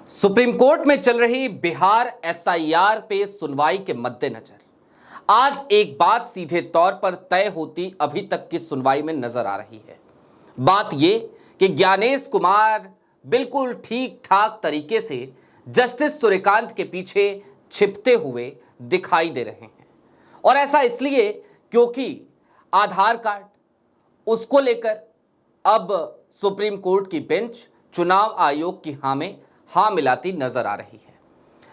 Supreme court में चल रही बिहार एसआईआर पे सुनवाई के मद्देनजर आज एक बात सीधे तौर पर तय होती अभी तक की सुनवाई में नजर आ रही है। बात यह कि ज्ञानेश कुमार बिल्कुल ठीक ठाक तरीके से जस्टिस सूर्यकांत के पीछे छिपते हुए दिखाई दे रहे हैं। और ऐसा इसलिए क्योंकि आधार कार्ड उसको लेकर अब सुप्रीम कोर्ट की बेंच चुनाव आयोग की हाँ मिलाती नजर आ रही है।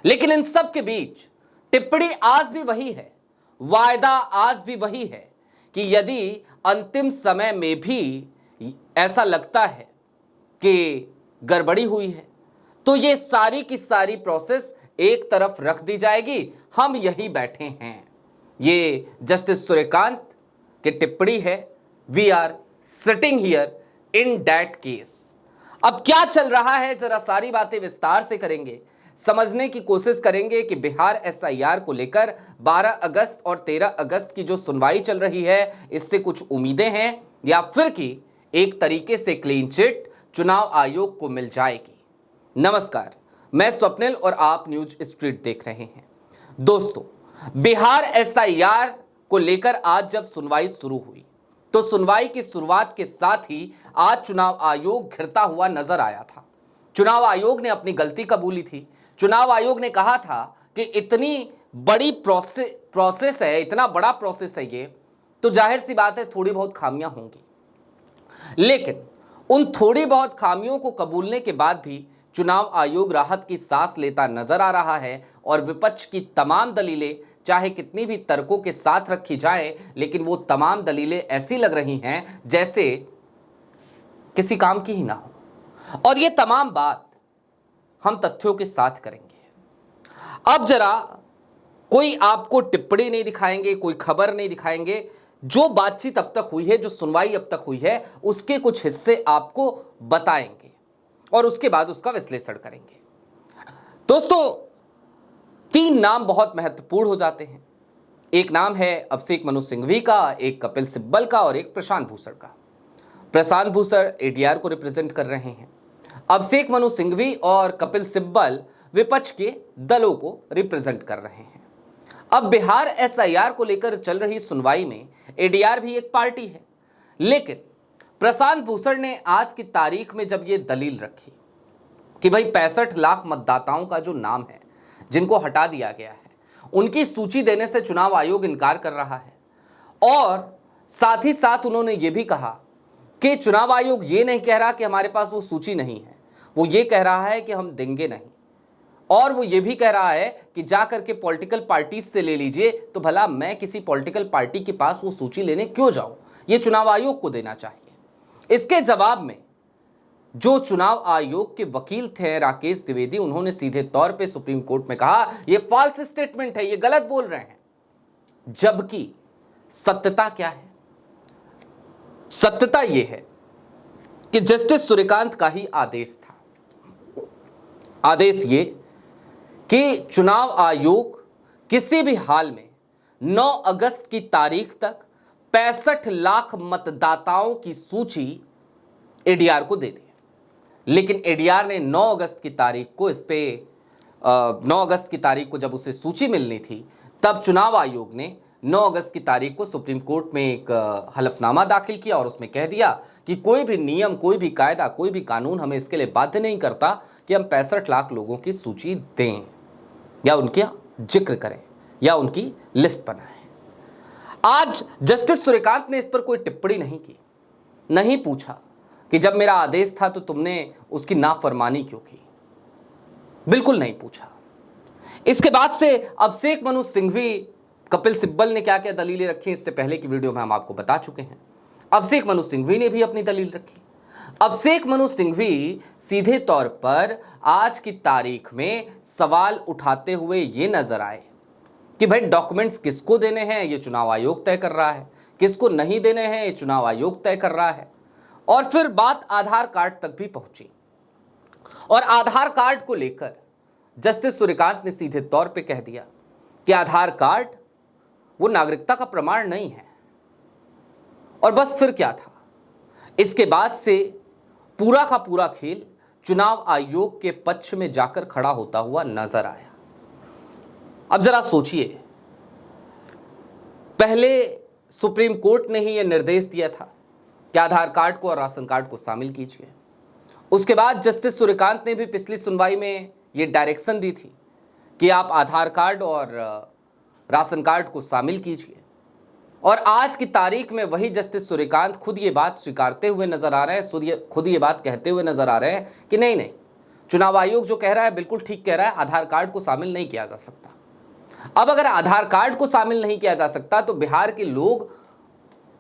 लेकिन इन सब के बीच टिप्पणी आज भी वही है, वायदा आज भी वही है कि यदि अंतिम समय में भी ऐसा लगता है कि गड़बड़ी हुई है तो ये सारी की सारी प्रोसेस एक तरफ रख दी जाएगी। हम यही बैठे हैं। ये जस्टिस सूर्यकांत की टिप्पणी है, we are sitting here in that case. अब क्या चल रहा है जरा सारी बातें विस्तार से करेंगे, समझने की कोशिश करेंगे कि बिहार एसआईआर को लेकर 12 अगस्त और 13 अगस्त की जो सुनवाई चल रही है इससे कुछ उम्मीदें हैं या फिर कि एक तरीके से क्लीन चिट चुनाव आयोग को मिल जाएगी। नमस्कार, मैं स्वप्निल और आप न्यूज स्ट्रीट देख रहे हैं। दोस्तों, बिहार एसआईआर को लेकर आज जब सुनवाई शुरू हुई तो सुनवाई की शुरुआत के साथ ही आज चुनाव आयोग घिरता हुआ नजर आया था। चुनाव आयोग ने अपनी गलती कबूली थी। चुनाव आयोग ने कहा था कि इतनी बड़ी प्रोसेस है, इतना बड़ा प्रोसेस है ये, तो जाहिर सी बात है थोड़ी बहुत खामियां होंगी। लेकिन उन थोड़ी बहुत खामियों को कबूलने के बाद भी चुनाव आयोग राहत की सांस लेता नजर आ रहा है और विपक्ष की तमाम दलीलें चाहे कितनी भी तर्कों के साथ रखी जाए, लेकिन वो तमाम दलीलें ऐसी लग रही हैं जैसे किसी काम की ही ना हो। और ये तमाम बात हम तथ्यों के साथ करेंगे। अब जरा कोई आपको टिप्पणी नहीं दिखाएंगे, कोई खबर नहीं दिखाएंगे, जो बातचीत अब तक हुई है, जो सुनवाई अब तक हुई है, उसके कुछ हिस्से आपको बताएंगे और उसके बाद उसका विश्लेषण करेंगे। दोस्तों, 3 नाम बहुत महत्वपूर्ण हो जाते हैं। एक नाम है अभिषेक मनु सिंघवी का, एक कपिल सिब्बल का और एक प्रशांत भूषण का। प्रशांत भूषण एडीआर को रिप्रेजेंट कर रहे हैं, अभिषेक मनु सिंघवी और कपिल सिब्बल विपक्ष के दलों को रिप्रेजेंट कर रहे हैं। अब बिहार एसआईआर को लेकर चल रही सुनवाई में एडीआर भी एक पार्टी है, लेकिन प्रशांत भूषण ने आज की तारीख में जब यह दलील रखी कि भाई 65 लाख मतदाताओं का जो नाम है जिनको हटा दिया गया है, उनकी सूची देने से चुनाव आयोग इनकार कर रहा है। और साथ ही साथ उन्होंने ये भी कहा कि चुनाव आयोग ये नहीं कह रहा कि हमारे पास वो सूची नहीं है, वो ये कह रहा है कि हम देंगे नहीं। और वो ये भी कह रहा है कि जा करके पॉलिटिकल पार्टीज से ले लीजिए, तो भला मैं किसी पॉलिटिकल पार्टी के पास वो सूची लेने क्यों जाऊं, ये चुनाव आयोग को देना चाहिए। इसके जवाब में जो चुनाव आयोग के वकील थे राकेश द्विवेदी, उन्होंने सीधे तौर पे सुप्रीम कोर्ट में कहा यह फॉल्स स्टेटमेंट है, ये गलत बोल रहे हैं। जबकि सत्यता क्या है? सत्यता यह है कि जस्टिस सूर्यकांत का ही आदेश था। आदेश ये कि चुनाव आयोग किसी भी हाल में 9 अगस्त की तारीख तक 65 लाख मतदाताओं की सूची एडीआर को दे दी। लेकिन एडीआर ने 9 अगस्त की तारीख को 9 अगस्त की तारीख को जब उसे सूची मिलनी थी, तब चुनाव आयोग ने 9 अगस्त की तारीख को सुप्रीम कोर्ट में एक हलफनामा दाखिल किया और उसमें कह दिया कि कोई भी नियम, कोई भी कायदा, कोई भी कानून हमें इसके लिए बाध्य नहीं करता कि हम 65 लाख लोगों की सूची दें या उनका जिक्र करें या उनकी लिस्ट बनाएं। आज जस्टिस सूर्यकांत ने इस पर कोई टिप्पणी नहीं की, नहीं पूछा कि जब मेरा आदेश था तो तुमने उसकी नाफरमानी क्यों की, बिल्कुल नहीं पूछा। इसके बाद से अभिषेक मनु सिंघवी, कपिल सिब्बल ने क्या क्या दलीलें रखी, इससे पहले की वीडियो में हम आपको बता चुके हैं। अभिषेक मनु सिंघवी ने भी अपनी दलील रखी। अभिषेक मनु सिंघवी सीधे तौर पर आज की तारीख में सवाल उठाते हुए ये नजर आए कि भाई डॉक्यूमेंट्स किसको देने हैं ये चुनाव आयोग तय कर रहा है, किसको नहीं देने हैं ये चुनाव आयोग तय कर रहा है। और फिर बात आधार कार्ड तक भी पहुंची और आधार कार्ड को लेकर जस्टिस सूर्यकांत ने सीधे तौर पे कह दिया कि आधार कार्ड वो नागरिकता का प्रमाण नहीं है। और बस फिर क्या था? इसके बाद से पूरा का पूरा खेल चुनाव आयोग के पक्ष में जाकर खड़ा होता हुआ नजर आया। अब जरा सोचिए, पहले सुप्रीम कोर्ट ने ही यह निर्देश दिया था कि आधार कार्ड को और राशन कार्ड को शामिल कीजिए। उसके बाद जस्टिस सूर्यकांत ने भी पिछली सुनवाई में यह डायरेक्शन दी थी कि आप आधार कार्ड और राशन कार्ड को शामिल कीजिए। और आज की तारीख में वही जस्टिस सूर्यकांत खुद ये बात स्वीकारते हुए नजर आ रहे हैं, खुद ये बात कहते हुए नजर आ रहे हैं कि नहीं, चुनाव आयोग जो कह रहा है बिल्कुल ठीक कह रहा है, आधार कार्ड को शामिल नहीं किया जा सकता। अब अगर आधार कार्ड को शामिल नहीं किया जा सकता तो बिहार के लोग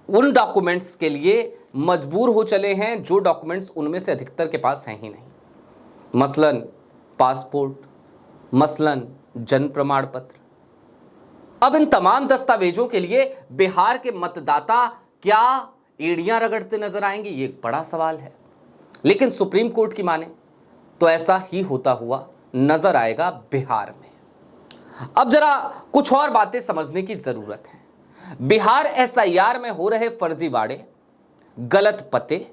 उन डॉक्यूमेंट्स के लिए मजबूर हो चले हैं जो डॉक्यूमेंट्स उनमें से अधिकतर के पास हैं ही नहीं। मसलन पासपोर्ट, मसलन जन्म प्रमाण पत्र। अब इन तमाम दस्तावेजों के लिए बिहार के मतदाता क्या एड़ियां रगड़ते नजर आएंगे, ये एक बड़ा सवाल है। लेकिन सुप्रीम कोर्ट की माने तो ऐसा ही होता हुआ नजर आएगा बिहार में। अब जरा कुछ और बातें समझने की जरूरत है। बिहार एसआईआर में हो रहे फर्जीवाड़े, गलत पते,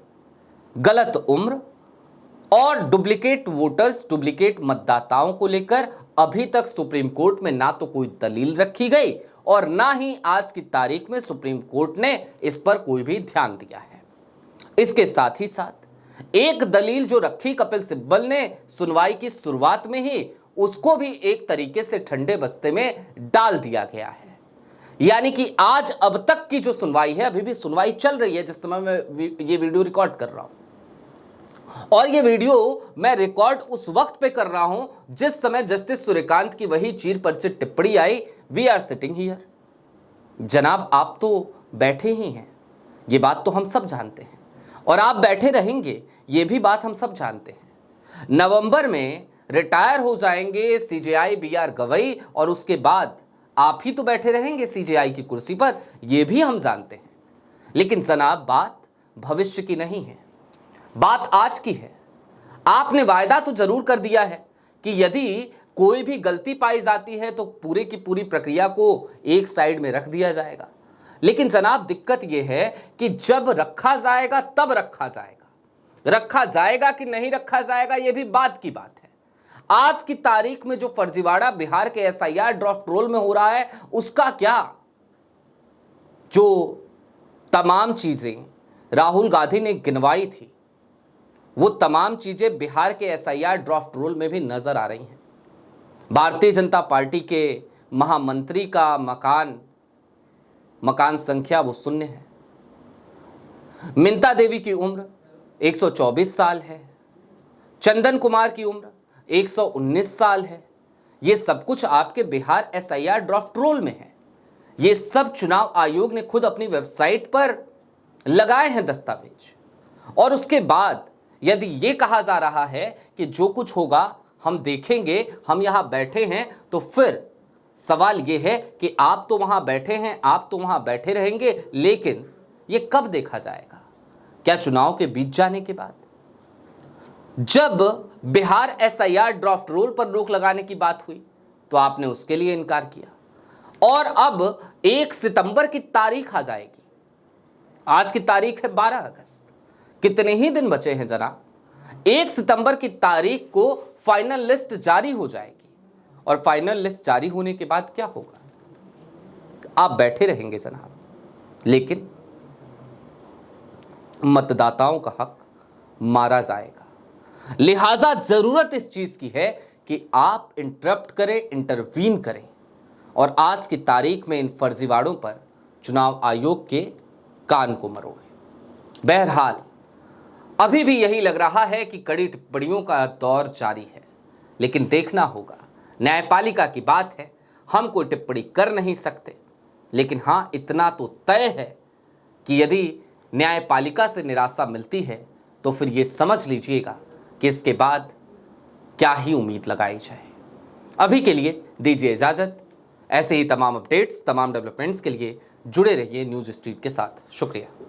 गलत उम्र और डुप्लीकेट वोटर्स, डुप्लीकेट मतदाताओं को लेकर अभी तक सुप्रीम कोर्ट में ना तो कोई दलील रखी गई और ना ही आज की तारीख में सुप्रीम कोर्ट ने इस पर कोई भी ध्यान दिया है। इसके साथ ही साथ एक दलील जो रखी कपिल सिब्बल ने सुनवाई की शुरुआत में ही, उसको भी एक तरीके से ठंडे बस्ते में डाल दिया गया है। यानी कि आज अब तक की जो सुनवाई है, अभी भी सुनवाई चल रही है जिस समय मैं ये वीडियो रिकॉर्ड कर रहा हूं, और ये वीडियो मैं रिकॉर्ड उस वक्त पे कर रहा हूं जिस समय जस्टिस सूर्यकांत की वही चीर परिचित टिप्पणी आई, वी आर सिटिंग हियर। जनाब, आप तो बैठे ही हैं, ये बात तो हम सब जानते हैं, और आप बैठे रहेंगे, ये भी बात हम सब जानते हैं। नवंबर में रिटायर हो जाएंगे सीजेआई बीआर गवई, और उसके बाद आप ही तो बैठे रहेंगे सीजेआई की कुर्सी पर, यह भी हम जानते हैं। लेकिन जनाब, बात भविष्य की नहीं है, बात आज की है। आपने वायदा तो जरूर कर दिया है कि यदि कोई भी गलती पाई जाती है तो पूरे की पूरी प्रक्रिया को एक साइड में रख दिया जाएगा। लेकिन जनाब, दिक्कत यह है कि जब रखा जाएगा तब रखा जाएगा, रखा जाएगा कि नहीं रखा जाएगा, यह भी बात की बात है। आज की तारीख में जो फर्जीवाड़ा बिहार के एसआईआर ड्राफ्ट रोल में हो रहा है, उसका क्या? जो तमाम चीजें राहुल गांधी ने गिनवाई थी, वो तमाम चीजें बिहार के एसआईआर ड्राफ्ट रोल में भी नजर आ रही हैं। भारतीय जनता पार्टी के महामंत्री का मकान संख्या वो शून्य है। मिंता देवी की उम्र 124 साल है। चंदन कुमार की उम्र 119 साल है। ये सब कुछ आपके बिहार एसआईआर ड्राफ्ट रोल में है। ये सब चुनाव आयोग ने खुद अपनी वेबसाइट पर लगाए हैं दस्तावेज। और उसके बाद यदि ये कहा जा रहा है कि जो कुछ होगा हम देखेंगे, हम यहां बैठे हैं, तो फिर सवाल यह है कि आप तो वहां बैठे हैं, आप तो वहां बैठे रहेंगे, लेकिन ये कब देखा जाएगा? क्या चुनाव के बीत जाने के बाद? जब बिहार एसआईआर ड्राफ्ट रोल पर रोक लगाने की बात हुई तो आपने उसके लिए इनकार किया, और अब 1 सितंबर की तारीख आ जाएगी। आज की तारीख है 12 अगस्त। कितने ही दिन बचे हैं जनाब? 1 सितंबर की तारीख को फाइनल लिस्ट जारी हो जाएगी, और फाइनल लिस्ट जारी होने के बाद क्या होगा? आप बैठे रहेंगे जनाब, लेकिन मतदाताओं का हक मारा जाएगा। लिहाजा जरूरत इस चीज की है कि आप इंटरप्ट करें, इंटरवीन करें, और आज की तारीख में इन फर्जीवाड़ों पर चुनाव आयोग के कान को मरोड़ें। बहरहाल अभी भी यही लग रहा है कि कड़ी टिप्पणियों का दौर जारी है, लेकिन देखना होगा। न्यायपालिका की बात है, हम कोई टिप्पणी कर नहीं सकते, लेकिन हां, इतना तो तय है कि यदि न्यायपालिका से निराशा मिलती है तो फिर ये समझ लीजिएगा कि इसके बाद क्या ही उम्मीद लगाई जाए। अभी के लिए दीजिए इजाजत। ऐसे ही तमाम अपडेट्स, तमाम डेवलपमेंट्स के लिए जुड़े रहिए न्यूज स्ट्रीट के साथ। शुक्रिया।